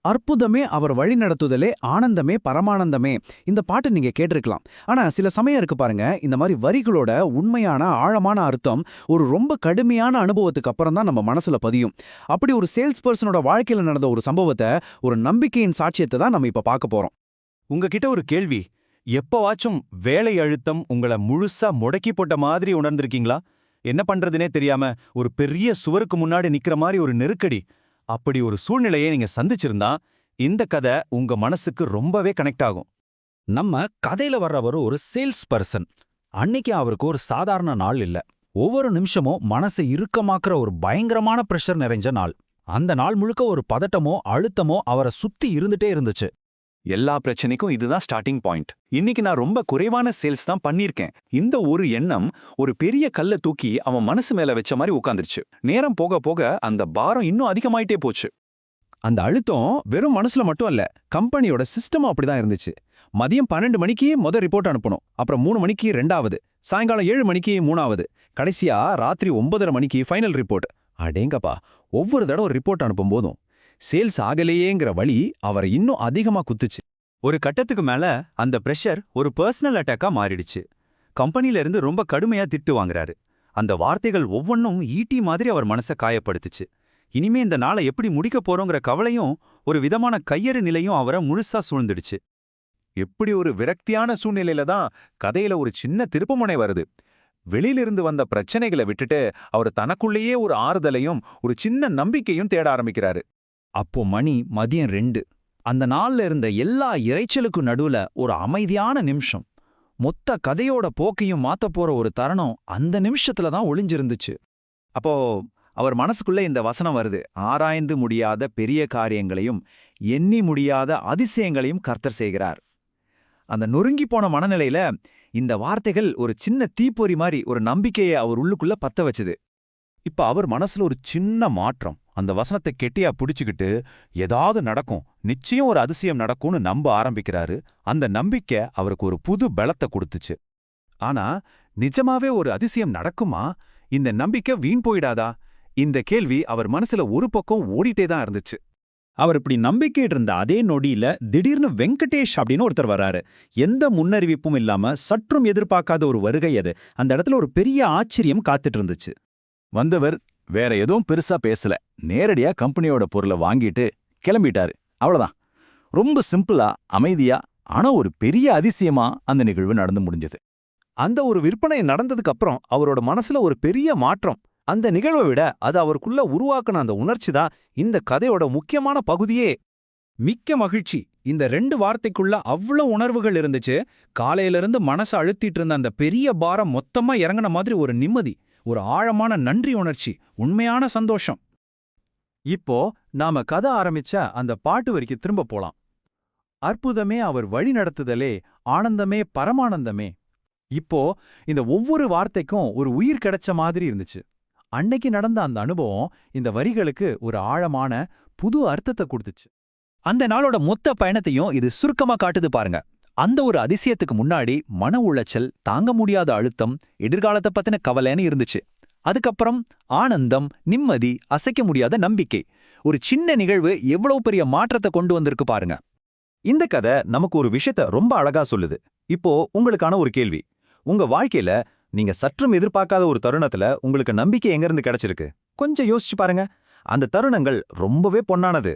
அற்புதமே அவர் வழிநடத்துதலே ஆனந்தமே பரமானந்தமே. இந்த பாட்டு நீங்க கேட்டிருக்கலாம். ஆனா சில சமயம் இருக்கு பாருங்க, இந்த மாதிரி வரிகளோட உண்மையான ஆழமான அர்த்தம் ஒரு ரொம்ப கடுமையான அனுபவத்துக்கு அப்புறம் தான் நம்ம மனசுல பதியும். அப்படி ஒரு சேல்ஸ் பர்சனோட வாழ்க்கையில நடந்த ஒரு சம்பவத்தை, ஒரு நம்பிக்கையின் சாட்சியத்தை தான் நம்ம இப்ப பார்க்க போறோம். உங்ககிட்ட ஒரு கேள்வி. எப்பவாச்சும் வேலை அழுத்தம் உங்கள முழுசா முடக்கி போட்ட மாதிரி உணர்ந்திருக்கீங்களா? என்ன பண்றதுனே தெரியாம ஒரு பெரிய சுவருக்கு முன்னாடி நிக்கிற மாதிரி ஒரு நெருக்கடி. அப்படி ஒரு சூழ்நிலையை நீங்க சந்திச்சிருந்தா இந்த கதை உங்க மனசுக்கு ரொம்பவே கனெக்ட் ஆகும். நம்ம கதையில வர்றவர் ஒரு சேல்ஸ் பர்சன். அன்னைக்கு அவருக்கு ஒரு சாதாரண நாள் இல்ல. ஒவ்வொரு நிமிஷமும் மனசை இறுக்கமாக்குற ஒரு பயங்கரமான பிரஷர் நிறைஞ்ச நாள். அந்த நாள் முழுக்க ஒரு பதட்டமோ அழுத்தமோ அவரை சுத்தி இருந்துட்டே இருந்துச்சு. எல்லா பிரச்சனைக்கும் இதுதான் ஸ்டார்டிங் பாயிண்ட். இன்னைக்கு நான் ரொம்ப குறைவான சேல்ஸ் தான் பண்ணிருக்கேன். இந்த ஒரு எண்ணம் ஒரு பெரிய கல்லை தூக்கி அவன் மனசு மேல வச்ச மாதிரி உட்காந்துருச்சு. நேரம் போக போக அந்த பாரம் இன்னும் அதிகமாயிட்டே போச்சு. அந்த அழுத்தம் வெறும் மனசுல மட்டும் அல்ல, கம்பெனியோட சிஸ்டமும் அப்படிதான் இருந்துச்சு. மதியம் 12 மணிக்கு ரிப்போர்ட் அனுப்பணும், அப்புறம் 3 மணிக்கு ரெண்டாவது, சாயங்காலம் 7 மணிக்கு மூணாவது, கடைசியா ராத்திரி 9:30 மணிக்கு ஃபைனல் ரிப்போர்ட். அடேங்கப்பா, ஒவ்வொரு தடவை ரிப்போர்ட் அனுப்பும் போதும் சேல்ஸ் ஆகலையேங்கிற வழி அவரை இன்னும் அதிகமா குத்துச்சு. ஒரு கட்டத்துக்கு மேல அந்த பிரஷர் ஒரு பர்சனல் அட்டாக்கா மாறிடுச்சு. கம்பெனில இருந்து ரொம்ப கடுமையா திட்டு வாங்குறாரு. அந்த வார்த்தைகள் ஒவ்வொன்றும் ஈட்டி மாதிரி அவர் மனசை காயப்படுத்துச்சு. இனிமே இந்த நாளை எப்படி முடிக்க போறோங்கிற கவலையும் ஒரு விதமான கையறு நிலையும் அவரை முழுசா சூழ்ந்துடுச்சு. எப்படி ஒரு விரக்தியான சூழ்நிலையில தான் கதையில ஒரு சின்ன திருப்புமுனை வருது. வெளியிலிருந்து வந்த பிரச்சனைகளை விட்டுட்டு அவர் தனக்குள்ளேயே ஒரு ஆறுதலையும் ஒரு சின்ன நம்பிக்கையும் தேட ஆரம்பிக்கிறாரு. அப்போ மணி மதியம் 2. அந்த நாள்ல இருந்த எல்லா இரைச்சலுக்கும் நடுவுல ஒரு அமைதியான நிமிஷம். மொத்த கதையோட போக்கையும் மாத்தப் போற ஒரு தருணம் அந்த நிமிஷத்துல தான் ஒளிஞ்சிருந்துச்சு. அப்போ அவர் மனசுக்குள்ள இந்த வசனம் வருது. ஆராய்ந்து முடியாத பெரிய காரியங்களையும் எண்ணி முடியாத அதிசயங்களையும் கர்த்தர் செய்கிறார். அந்த நொறுங்கி போன மனநிலையில இந்த வார்த்தைகள் ஒரு சின்ன தீப்பொறி மாதிரி ஒரு நம்பிக்கையை அவர் உள்ளுக்குள்ள பத்த வச்சுது. இப்ப அவர் மனசுல ஒரு சின்ன மாற்றம். அந்த வசனத்தை கெட்டியா பிடிச்சுக்கிட்டு ஏதாவது நடக்கும், நிச்சயம் ஒரு அதிசயம் நடக்கும்னு நம்ப ஆரம்பிக்கிறாரு. அந்த நம்பிக்கை அவருக்கு ஒரு புது பலத்தை கொடுத்துச்சு. ஆனா நிஜமாவே ஒரு அதிசயம் நடக்குமா? இந்த நம்பிக்கை வீண் போயிடாதா? இந்த கேள்வி அவர் மனசுல ஒரு பக்கம் ஓடிட்டே தான் இருந்துச்சு. அவர் இப்படி நம்பிக்கையிட்டு இருந்த அதே நொடியில திடீர்னு வெங்கடேஷ் அப்படின்னு ஒருத்தர் வராரு. எந்த முன்னறிவிப்பும் இல்லாம சற்றும் எதிர்பார்க்காத ஒரு வருகை அது. அந்த இடத்துல ஒரு பெரிய ஆச்சரியம் காத்துட்டு இருந்துச்சு. வந்தவர் வேற எதுவும் பெருசா பேசல. நேரடியா கம்பெனியோட பொருளை வாங்கிட்டு கிளம்பிட்டாரு. அவ்வளவுதான். ரொம்ப சிம்பிளா, அமைதியா, ஆனா ஒரு பெரிய அதிசயமா அந்த நிகழ்வு நடந்து முடிஞ்சது. அந்த ஒரு விற்பனை நடந்ததுக்கு அப்புறம் அவரோட மனசுல ஒரு பெரிய மாற்றம். அந்த நிகழ்வை விட அது அவருக்குள்ள உருவாக்குன அந்த உணர்ச்சி தான் இந்த கதையோட முக்கியமான பகுதியே. மிக்க மகிழ்ச்சி. இந்த 2 வார்த்தைக்குள்ள அவ்வளோ உணர்வுகள் இருந்துச்சு. காலையிலிருந்து மனசை அழுத்திட்டு இருந்த அந்த பெரிய பாரம் மொத்தமா இறங்கின மாதிரி ஒரு நிம்மதி, ஒரு ஆழமான நன்றி உணர்ச்சி, உண்மையான சந்தோஷம். இப்போ நாம கதை ஆரம்பிச்ச அந்த பாட்டு வரைக்கும் திரும்ப போலாம். அற்புதமே அவர் வழி நடத்துதலே ஆனந்தமே பரமானந்தமே. இப்போ இந்த ஒவ்வொரு வார்த்தைக்கும் ஒரு உயிர் கிடைச்ச மாதிரி இருந்துச்சு. அன்னைக்கு நடந்த அந்த அனுபவம் இந்த வரிகளுக்கு ஒரு ஆழமான புது அர்த்தத்தை கொடுத்துச்சு. அந்த நாளோட மொத்த பயணத்தையும் இது சுருக்கமா காட்டுது பாருங்க. அந்த ஒரு அதிசயத்துக்கு முன்னாடி மன உளைச்சல், தாங்க முடியாத அழுத்தம், எதிர்காலத்தை பத்தின கவலைன்னு இருந்துச்சு. அதுக்கப்புறம் ஆனந்தம், நிம்மதி, அசைக்க முடியாத நம்பிக்கை. ஒரு சின்ன நிகழ்வு எவ்வளவு பெரிய மாற்றத்தை கொண்டு வந்திருக்கு பாருங்க. இந்த கதை நமக்கு ஒரு விஷயத்த ரொம்ப அழகா சொல்லுது. இப்போ உங்களுக்கான ஒரு கேள்வி. உங்க வாழ்க்கையில நீங்க சற்றும் எதிர்பார்க்காத ஒரு தருணத்துல உங்களுக்கு நம்பிக்கை எங்கிருந்து கிடைச்சிருக்கு? கொஞ்சம் யோசிச்சு பாருங்க. அந்த தருணங்கள் ரொம்பவே பொன்னானது.